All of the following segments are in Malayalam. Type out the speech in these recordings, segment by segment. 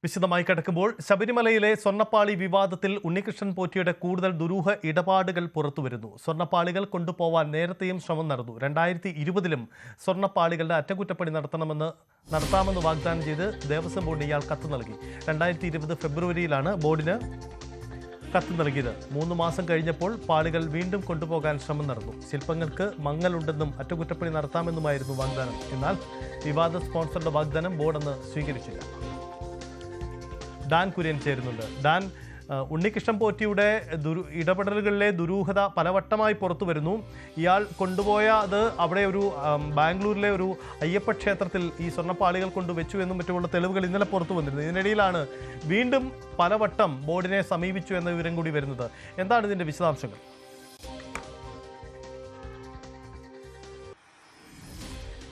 വിശദമായി കിടക്കുമ്പോൾ ശബരിമലയിലെ സ്വർണ്ണപ്പാളി വിവാദത്തിൽ ഉണ്ണികൃഷ്ണൻ പോറ്റിയുടെ കൂടുതൽ ദുരൂഹ ഇടപാടുകൾ പുറത്തുവരുന്നു. സ്വർണ്ണപ്പാളികൾ കൊണ്ടുപോവാൻ നേരത്തെയും ശ്രമം നടന്നു. 2020-ലും സ്വർണ്ണപ്പാളികളുടെ അറ്റകുറ്റപ്പണി നടത്താമെന്ന് വാഗ്ദാനം ചെയ്ത് ദേവസ്വം ബോർഡിന് ഇയാൾ കത്ത് നൽകി. 2020 ഫെബ്രുവരിയിലാണ് ബോർഡിന് കത്ത് നൽകിയത്. 3 മാസം കഴിഞ്ഞപ്പോൾ പാളികൾ വീണ്ടും കൊണ്ടുപോകാൻ ശ്രമം നടന്നു. ശില്പങ്ങൾക്ക് മങ്ങലുണ്ടെന്നും അറ്റകുറ്റപ്പണി നടത്താമെന്നുമായിരുന്നു വാഗ്ദാനം. എന്നാൽ വിവാദ സ്പോൺസറുടെ വാഗ്ദാനം ബോർഡെന്ന് സ്വീകരിച്ചില്ല. ഡാൻ കുര്യൻ ചേരുന്നുണ്ട്. ഡാൻ, ഉണ്ണികൃഷ്ണൻ പോറ്റിയുടെ ഇടപെടലുകളിലെ ദുരൂഹത പലവട്ടമായി പുറത്തു വരുന്നു. ഇയാൾ കൊണ്ടുപോയത് അവിടെ ഒരു ബാംഗ്ലൂരിലെ ഒരു അയ്യപ്പ ക്ഷേത്രത്തിൽ ഈ സ്വർണ്ണപ്പാളികൾ കൊണ്ടുവച്ചു എന്നും മറ്റുമുള്ള തെളിവുകൾ ഇന്നലെ പുറത്തു വന്നിരുന്നു. ഇതിനിടയിലാണ് വീണ്ടും പലവട്ടം ബോർഡിനെ സമീപിച്ചു എന്ന വിവരം കൂടി വരുന്നത്. എന്താണ് ഇതിന്റെ വിശദാംശങ്ങൾ?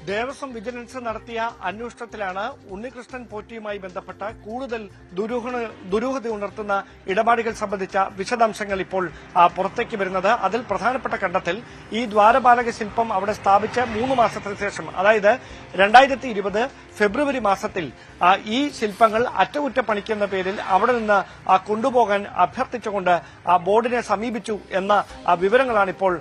ദേവസ്വം വിജിലൻസ് നടത്തിയ അന്വേഷണത്തിലാണ് ഉണ്ണികൃഷ്ണൻ പോറ്റിയുമായി ബന്ധപ്പെട്ട കൂടുതൽ ദുരൂഹത ഉണർത്തുന്ന ഇടപാടുകൾ സംബന്ധിച്ച വിശദാംശങ്ങൾ ഇപ്പോൾ പുറത്തേക്ക് വരുന്നത്. അതിൽ പ്രധാനപ്പെട്ട കണ്ടെത്തൽ ഈ ദ്വാരപാലക ശില്പം അവിടെ സ്ഥാപിച്ച 3 മാസത്തിന് ശേഷം, അതായത് 2020 ഫെബ്രുവരി മാസത്തിൽ ഈ ശില്പങ്ങൾ അറ്റകുറ്റപ്പണിക്കുന്ന പേരിൽ അവിടെ നിന്ന് കൊണ്ടുപോകാൻ അഭ്യർത്ഥിച്ചുകൊണ്ട് ബോർഡിനെ സമീപിച്ചു എന്ന വിവരങ്ങളാണ് ഇപ്പോൾ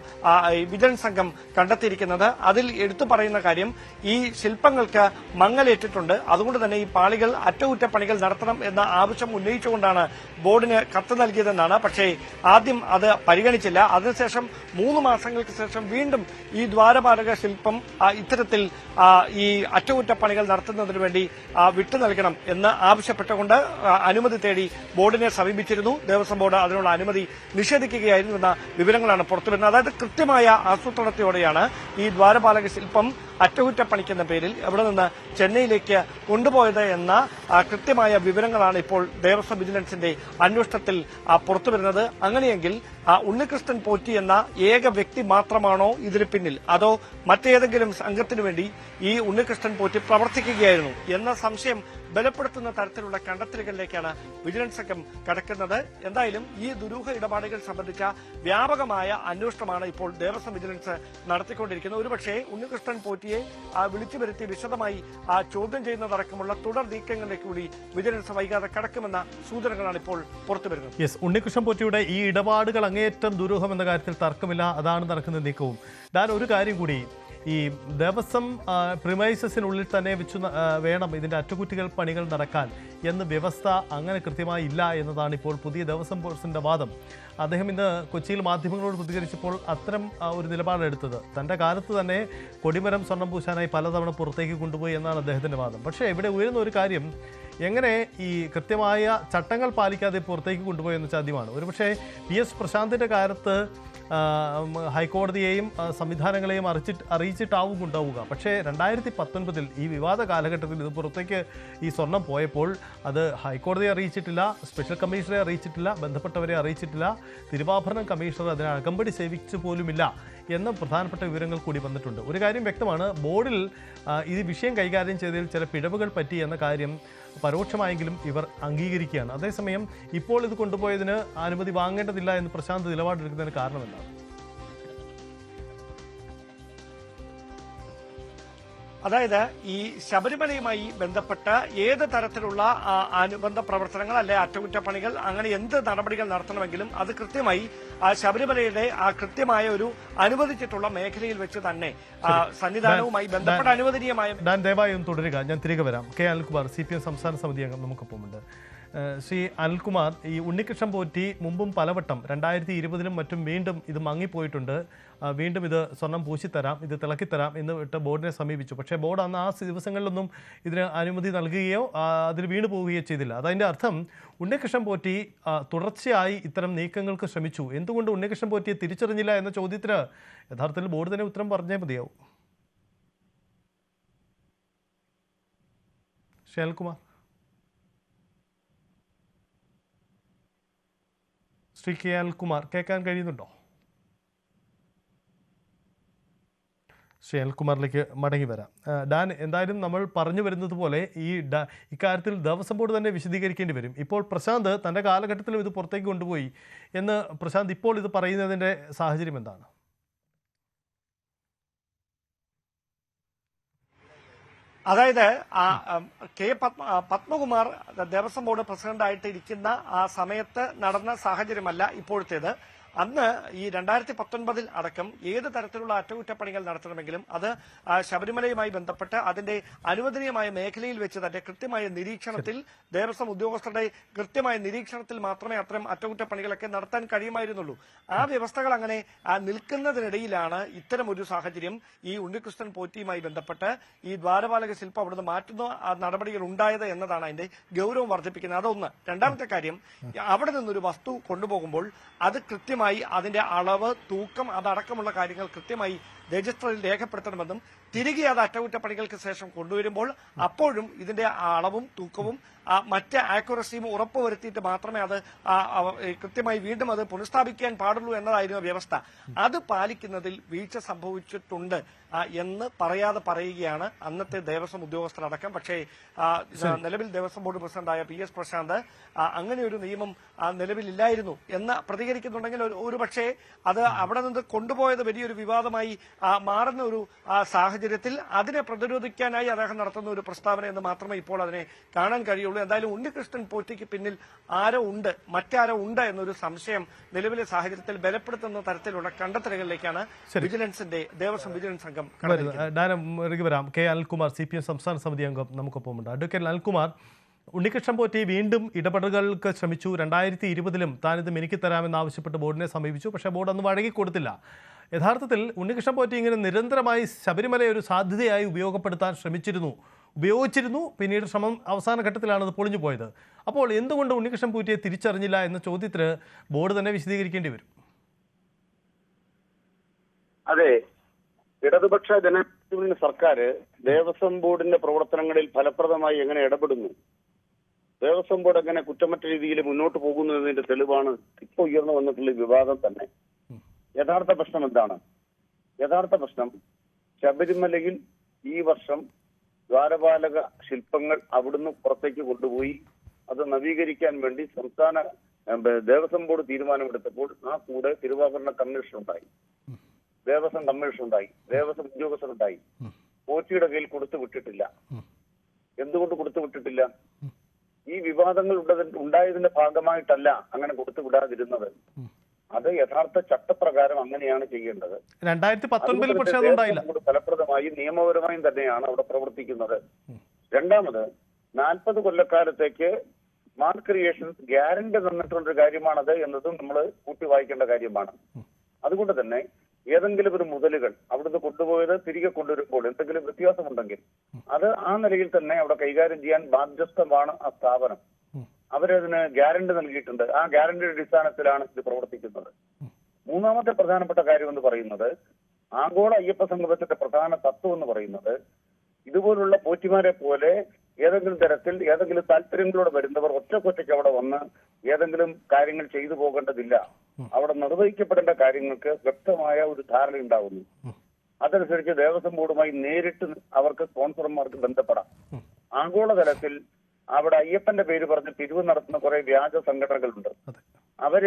വിജിലൻസ് സംഘം കണ്ടെത്തിയിരിക്കുന്നത്. അതിൽ എടുത്തു പറയുന്ന കാര്യം, ഈ ശില്പങ്ങൾക്ക് മങ്ങലേറ്റിട്ടുണ്ട്, അതുകൊണ്ട് തന്നെ ഈ പാളികൾ അറ്റകുറ്റപ്പണികൾ നടത്തണം എന്ന ആവശ്യം ഉന്നയിച്ചുകൊണ്ടാണ് ബോർഡിന് കത്ത് നൽകിയതെന്നാണ്. പക്ഷേ ആദ്യം അത് പരിഗണിച്ചില്ല. അതിനുശേഷം 3 മാസങ്ങൾക്ക് ശേഷം വീണ്ടും ഈ ദ്വാരപാലക ശില്പം ഇത്തരത്തിൽ ഈ അറ്റകുറ്റപ്പണികൾ നടത്തുന്നതിന് വേണ്ടി വിട്ടു നൽകണം എന്ന് ആവശ്യപ്പെട്ടുകൊണ്ട് അനുമതി തേടി ബോർഡിനെ സമീപിച്ചിരുന്നു. ദേവസ്വം ബോർഡ് അതിനുള്ള അനുമതി നിഷേധിക്കുകയായിരുന്നു എന്ന വിവരങ്ങളാണ് പുറത്തുവരുന്നത്. അതായത് കൃത്യമായ ആസൂത്രണത്തോടെയാണ് ഈ ദ്വാരപാലക ശില്പം അറ്റകുറ്റപ്പണിക്കുന്ന പേരിൽ എവിടെ നിന്ന് ചെന്നൈയിലേക്ക് കൊണ്ടുപോയത് എന്ന കൃത്യമായ വിവരങ്ങളാണ് ഇപ്പോൾ ദേവസ്വം വിജിലൻസിന്റെ അന്വേഷണത്തിൽ പുറത്തുവരുന്നത്. അങ്ങനെയെങ്കിൽ ഉണ്ണികൃഷ്ണൻ പോറ്റി എന്ന ഏക വ്യക്തി മാത്രമാണോ ഇതിന് പിന്നിൽ, അതോ മറ്റേതെങ്കിലും സംഘത്തിനു വേണ്ടി ഈ ഉണ്ണികൃഷ്ണൻ പോറ്റി പ്രവർത്തിക്കുകയായിരുന്നു എന്ന സംശയം ബലപ്പെടുത്തുന്ന തരത്തിലുള്ള കണ്ടെത്തലുകളിലേക്കാണ് വിജിലൻസ് സംഘം കടക്കുന്നത്. എന്തായാലും ഈ ദുരൂഹ ഇടപാടുകൾ സംബന്ധിച്ച വ്യാപകമായ അന്വേഷണമാണ് ഇപ്പോൾ ദേവസ്വം വിജിലൻസ് നടത്തിക്കൊണ്ടിരിക്കുന്നത്. ഒരുപക്ഷേ ഉണ്ണികൃഷ്ണൻ പോറ്റിയെ വിളിച്ചു വരുത്തി വിശദമായി ചോദ്യം ചെയ്യുന്നതടക്കമുള്ള തുടർ നീക്കങ്ങളിലേക്ക് കൂടി വിജിലൻസ് വൈകാതെ കടക്കുമെന്ന സൂചനകളാണ് ഇപ്പോൾ പുറത്തുവരുന്നത്. യെസ്, ഉണ്ണികൃഷ്ണൻ പോറ്റിയുടെ ഈ ഇടപാടുകൾ അങ്ങേയറ്റം ദുരൂഹം എന്ന കാര്യത്തിൽ തർക്കമില്ല. അതാണ് നടക്കുന്ന നീക്കവും. ഞാൻ ഒരു കാര്യം കൂടി, ഈ ദേവസ്വം പ്രിമൈസസിനുള്ളിൽ തന്നെ വെച്ച് വേണം ഇതിൻ്റെ അറ്റകുറ്റൽ പണികൾ നടക്കാൻ എന്ന് വ്യവസ്ഥ അങ്ങനെ കൃത്യമായി ഇല്ല എന്നതാണ് ഇപ്പോൾ പുതിയ ദേവസ്വം ബോർഡിൻ്റെ വാദം. അദ്ദേഹം ഇന്ന് കൊച്ചിയിൽ മാധ്യമങ്ങളോട് പ്രതികരിച്ചപ്പോൾ അത്തരം ഒരു നിലപാടെടുത്തത്. തൻ്റെ കാലത്ത് തന്നെ കൊടിമരം സ്വർണ്ണം പൂശാനായി പലതവണ പുറത്തേക്ക് കൊണ്ടുപോയി എന്നാണ് അദ്ദേഹത്തിൻ്റെ വാദം. പക്ഷേ ഇവിടെ ഉയരുന്ന ഒരു കാര്യം, എങ്ങനെ ഈ കൃത്യമായ ചട്ടങ്ങൾ പാലിക്കാതെ പുറത്തേക്ക് കൊണ്ടുപോയെന്ന ചോദ്യമാണ്. ഒരുപക്ഷേ PS പ്രശാന്തിൻ്റെ കാലത്ത് ഹൈക്കോടതിയെയും സംവിധാനങ്ങളെയും അറിയിച്ചിട്ടാവും ഉണ്ടാവുക. പക്ഷേ 2019 ഈ വിവാദ കാലഘട്ടത്തിൽ ഇത് പുറത്തേക്ക് ഈ സ്വർണം പോയപ്പോൾ അത് ഹൈക്കോടതിയെ അറിയിച്ചിട്ടില്ല, സ്പെഷ്യൽ കമ്മീഷണറെ അറിയിച്ചിട്ടില്ല, ബന്ധപ്പെട്ടവരെ അറിയിച്ചിട്ടില്ല, തിരുവാഭരണം കമ്മീഷണർ അതിന് അകമ്പടി സേവിച്ചു പോലുമില്ല എന്ന പ്രധാനപ്പെട്ട വിവരങ്ങൾ കൂടി വന്നിട്ടുണ്ട്. ഒരു കാര്യം വ്യക്തമാണ്, ബോർഡിൽ ഈ വിഷയം കൈകാര്യം ചെയ്തതിൽ ചില പിഴവുകൾ പറ്റി എന്ന കാര്യം പരോക്ഷമായെങ്കിലും ഇവർ അംഗീകരിക്കുകയാണ്. അതേസമയം ഇപ്പോൾ ഇത് കൊണ്ടുപോയതിന് അനുമതി വാങ്ങേണ്ടതില്ല എന്ന് പ്രശാന്ത് നിലപാടെടുക്കുന്നതിന് കാരണം എന്താണ്? അതായത് ഈ ശബരിമലയുമായി ബന്ധപ്പെട്ട ഏത് തരത്തിലുള്ള അനുബന്ധ പ്രവർത്തനങ്ങൾ അല്ലെ അറ്റകുറ്റപ്പണികൾ അങ്ങനെ എന്ത് നടപടികൾ നടത്തണമെങ്കിലും അത് കൃത്യമായി ശബരിമലയുടെ കൃത്യമായ ഒരു അനുവദിച്ചിട്ടുള്ള മേഖലയിൽ വെച്ച് തന്നെ സന്നിധാനവുമായി ബന്ധപ്പെട്ട അനുവദനീയമായ. ദയവായി ഒന്ന് തുടരുക, ഞാൻ തിരികെ വരാം. കെ അനിൽകുമാർ, CPM സംസ്ഥാന സമിതി അംഗം നമുക്കൊപ്പമുണ്ട്. ശ്രീ അനിൽകുമാർ, ഈ ഉണ്ണികൃഷ്ണൻ പോറ്റി മുമ്പും പലവട്ടം 2020-ലും മറ്റും വീണ്ടും ഇത് മങ്ങിപ്പോയിട്ടുണ്ട്. വീണ്ടും ഇത് സ്വർണം പൂശിത്തരാം, ഇത് തിളക്കിത്തരാം എന്ന് വിട്ട് ബോർഡിനെ സമീപിച്ചു. പക്ഷേ ബോർഡ് അന്ന് ആ ദിവസങ്ങളിലൊന്നും ഇതിന് അനുമതി നൽകുകയോ അതിൽ വീണു പോവുകയോ ചെയ്തില്ല. അതതിൻ്റെ അർത്ഥം ഉണ്ണികൃഷ്ണൻ പോറ്റി തുടർച്ചയായി ഇത്തരം നീക്കങ്ങൾക്ക് ശ്രമിച്ചു. എന്തുകൊണ്ട് ഉണ്ണികൃഷ്ണൻ പോറ്റിയെ തിരിച്ചറിഞ്ഞില്ല എന്ന ചോദ്യത്തിന് യഥാർത്ഥത്തിൽ ബോർഡ് തന്നെ ഉത്തരം പറഞ്ഞേ മതിയാവും. ശ്രീ അനിൽകുമാർ, ശ്രീ കെ അനിൽകുമാർ കേൾക്കാൻ കഴിയുന്നുണ്ടോ? ശ്രീ അനിൽകുമാറിലേക്ക് മടങ്ങി വരാം. ഡാൻ, എന്തായാലും നമ്മൾ പറഞ്ഞു വരുന്നത് പോലെ ഇക്കാര്യത്തിൽ ദേവസ്വം ബോർഡ് തന്നെ വിശദീകരിക്കേണ്ടി വരും. ഇപ്പോൾ പ്രശാന്ത് തൻ്റെ കാലഘട്ടത്തിലും ഇത് പുറത്തേക്ക് കൊണ്ടുപോയി എന്ന് പ്രശാന്ത് ഇപ്പോൾ ഇത് പറയുന്നതിൻ്റെ സാഹചര്യം എന്താണ്? അതായത് കെ പത്മകുമാർ ദേവസ്വം ബോർഡ് പ്രസിഡന്റായിട്ട് ഇരിക്കുന്ന ആ സമയത്ത് നടന്ന സാഹചര്യമല്ല ഇപ്പോഴത്തേത്. അന്ന് ഈ 2019 അടക്കം ഏത് തരത്തിലുള്ള അറ്റകുറ്റപ്പണികൾ നടത്തണമെങ്കിലും അത് ശബരിമലയുമായി ബന്ധപ്പെട്ട് അതിന്റെ അനുവദനീയമായ മേഖലയിൽ വെച്ച് തന്നെ കൃത്യമായ നിരീക്ഷണത്തിൽ ദേവസ്വം ഉദ്യോഗസ്ഥരുടെ കൃത്യമായ നിരീക്ഷണത്തിൽ മാത്രമേ അത്തരം അറ്റകുറ്റപ്പണികളൊക്കെ നടത്താൻ കഴിയുമായിരുന്നുള്ളൂ. ആ വ്യവസ്ഥകൾ അങ്ങനെ നിൽക്കുന്നതിനിടയിലാണ് ഇത്തരം ഒരു സാഹചര്യം ഈ ഉണ്ണികൃഷ്ണൻ പോറ്റിയുമായി ബന്ധപ്പെട്ട് ഈ ദ്വാരപാലക ശില്പം അവിടുന്ന് മാറ്റുന്ന നടപടികൾ ഉണ്ടായത് എന്നതാണ് അതിന്റെ ഗൗരവം വർദ്ധിപ്പിക്കുന്നത്. അതൊന്ന്. രണ്ടാമത്തെ കാര്യം, അവിടെ നിന്നൊരു വസ്തു കൊണ്ടുപോകുമ്പോൾ അത് കൃത്യമായി അതിന്റെ അളവ്, തൂക്കം, അതടക്കമുള്ള കാര്യങ്ങൾ കൃത്യമായി രജിസ്റ്ററിൽ രേഖപ്പെടുത്തണമെന്നും തിരികെ അത് അറ്റകുറ്റപ്പണികൾക്ക് ശേഷം കൊണ്ടുവരുമ്പോൾ അപ്പോഴും ഇതിന്റെ അളവും തൂക്കവും മറ്റ് ആക്യുറസിയും ഉറപ്പുവരുത്തിയിട്ട് മാത്രമേ അത് കൃത്യമായി വീണ്ടും അത് പുനഃസ്ഥാപിക്കാൻ പാടുള്ളൂ എന്നതായിരുന്നു വ്യവസ്ഥ. അത് പാലിക്കുന്നതിൽ വീഴ്ച സംഭവിച്ചിട്ടുണ്ട് എന്ന് പറയാതെ പറയുകയാണ് അന്നത്തെ ദേവസ്വം ഉദ്യോഗസ്ഥരടക്കം. പക്ഷേ നിലവിൽ ദേവസ്വം ബോർഡ് പ്രസിഡന്റായ PS പ്രശാന്ത് അങ്ങനെ ഒരു നിയമം നിലവിലില്ലായിരുന്നു എന്ന് പ്രതികരിക്കുന്നുണ്ടെങ്കിൽ ഒരു പക്ഷേ അത് അവിടെ നിന്ന് കൊണ്ടുപോയത് വലിയൊരു വിവാദമായി മാറുന്ന ഒരു സാഹചര്യത്തിൽ അതിനെ പ്രതിരോധിക്കാനായി അദ്ദേഹം നടത്തുന്ന ഒരു പ്രസ്താവന എന്ന് മാത്രമേ ഇപ്പോൾ അതിനെ കാണാൻ കഴിയുള്ളൂ. എന്തായാലും ഉണ്ണികൃഷ്ണൻ പോറ്റിക്ക് പിന്നിൽ ആരോ ഉണ്ട്, മറ്റാരോ ഉണ്ട് എന്നൊരു സംശയം നിലവിലെ സാഹചര്യത്തിൽ ബലപ്പെടുത്തുന്ന തരത്തിലുള്ള കണ്ടെത്തലുകളിലേക്കാണ് ദേവസ്വം വിജിലൻസ് സംഘം വരാം. കെ അനിൽകുമാർ, CPM സംസ്ഥാന സമിതി അംഗം നമുക്കൊപ്പമുണ്ട്. അഡ്വക്കേറ്റ് അനിൽകുമാർ, ഉണ്ണികൃഷ്ണൻ പോറ്റി വീണ്ടും ഇടപെടലുകൾക്ക് ശ്രമിച്ചു. 2020 താനിത് എനിക്ക് തരാമെന്ന് ആവശ്യപ്പെട്ട് ബോർഡിനെ സമീപിച്ചു. പക്ഷേ ബോർഡ് അന്ന് വഴങ്ങിക്കൊടുത്തില്ല. യഥാർത്ഥത്തിൽ ഉണ്ണികൃഷ്ണൻ പോറ്റി ഇങ്ങനെ നിരന്തരമായി ശബരിമലയെ ഒരു സാധ്യതയായി ഉപയോഗപ്പെടുത്താൻ ഉപയോഗിച്ചിരുന്നു. പിന്നീട് ശ്രമം അവസാന ഘട്ടത്തിലാണ് അത് പൊളിഞ്ഞു പോയത്. അപ്പോൾ എന്തുകൊണ്ട് ഉണ്ണികൃഷ്ണൻ പോറ്റിയെ തിരിച്ചറിഞ്ഞില്ല എന്ന ചോദ്യത്തിന് ബോർഡ് തന്നെ വിശദീകരിക്കേണ്ടി വരും. അതെ, ഇടതുപക്ഷ ജനാധിപത്യ സർക്കാർ ദേവസ്വം ബോർഡിന്റെ പ്രവർത്തനങ്ങളിൽ ഫലപ്രദമായി എങ്ങനെ ഇടപെടുന്നു, ദേവസ്വം ബോർഡ് എങ്ങനെ കുറ്റമറ്റ രീതിയിൽ മുന്നോട്ട് പോകുന്നു എന്നതിന്റെ തെളിവാണ് ഇപ്പോൾ ഉയർന്നു വന്നിട്ടുള്ള വിവാദം തന്നെ. യഥാർത്ഥ പ്രശ്നം എന്താണ്? യഥാർത്ഥ പ്രശ്നം ശബരിമലയിൽ ഈ വർഷം ദ്വാരപാലക ശില്പങ്ങൾ അവിടുന്ന് പുറത്തേക്ക് കൊണ്ടുപോയി അത് നവീകരിക്കാൻ വേണ്ടി സംസ്ഥാന ദേവസ്വം ബോർഡ് തീരുമാനമെടുത്തപ്പോൾ ആ കൂടെ തിരുവാഭരണ കമ്മീഷൻ ഉണ്ടായി, ദേവസ്വം കമ്മീഷൻ ഉണ്ടായി, ദേവസ്വം ഉദ്യോഗസ്ഥരുണ്ടായി. പോറ്റിയുടെ കയ്യിൽ കൊടുത്തു വിട്ടിട്ടില്ല. എന്തുകൊണ്ട് കൊടുത്തു വിട്ടിട്ടില്ല? ഈ വിവാദങ്ങൾ ഉണ്ടായതിന്റെ ഭാഗമായിട്ടല്ല അങ്ങനെ കൊടുത്തു വിടാതിരുന്നത്. അത് യഥാർത്ഥ ചട്ടപ്രകാരം അങ്ങനെയാണ് ചെയ്യേണ്ടത്. 2019 പക്ഷേ അതുണ്ടായില്ല. ഫലപ്രദമായും നിയമപരമായും തന്നെയാണ് അവിടെ പ്രവർത്തിക്കുന്നത്. രണ്ടാമത് 40 കൊല്ലക്കാലത്തേക്ക് സ്മാർട്ട് ക്രിയേഷൻസ് ഗ്യാരണ്ടി തന്നിട്ടുള്ളൊരു കാര്യമാണത് എന്നതും നമ്മൾ കൂട്ടി വായിക്കേണ്ട കാര്യമാണ്. അതുകൊണ്ട് തന്നെ ഏതെങ്കിലും ഒരു മുതലുകൾ അവിടുന്ന് കൊണ്ടുപോയത് തിരികെ കൊണ്ടുവരുമ്പോൾ എന്തെങ്കിലും വ്യത്യാസമുണ്ടെങ്കിൽ അത് ആ നിലയിൽ തന്നെ അവിടെ കൈകാര്യം ചെയ്യാൻ ബാധ്യസ്ഥമാണ് ആ സ്ഥാപനം. അവരതിന് ഗ്യാരണ്ടി നൽകിയിട്ടുണ്ട്. ആ ഗ്യാരണ്ടിയുടെ അടിസ്ഥാനത്തിലാണ് ഇത് പ്രവർത്തിക്കുന്നത്. മൂന്നാമത്തെ പ്രധാനപ്പെട്ട കാര്യം എന്ന് പറയുന്നത്, ആഗോള അയ്യപ്പ സംഗമത്തിന്റെ പ്രധാന തത്വം എന്ന് പറയുന്നത്, ഇതുപോലുള്ള പോറ്റിമാരെ പോലെ ഏതെങ്കിലും തരത്തിൽ ഏതെങ്കിലും താല്പര്യങ്ങളോട് വരുന്നവർ ഒറ്റക്കൊറ്റയ്ക്ക് അവിടെ വന്ന് ഏതെങ്കിലും കാര്യങ്ങൾ ചെയ്തു പോകേണ്ടതില്ല. അവിടെ നിർവഹിക്കപ്പെടേണ്ട കാര്യങ്ങൾക്ക് വ്യക്തമായ ഒരു ധാരണ ഉണ്ടാകുന്നു. അതനുസരിച്ച് ദേവസ്വം ബോർഡുമായി നേരിട്ട് അവർക്ക് സ്പോൺസർമാർക്ക് ബന്ധപ്പെടാം. ആഗോളതലത്തിൽ അവിടെ അയ്യപ്പന്റെ പേര് പറഞ്ഞ് പിരിവ് നടത്തുന്ന കുറെ വ്യാജ സംഘടനകളുണ്ട്. അവരെ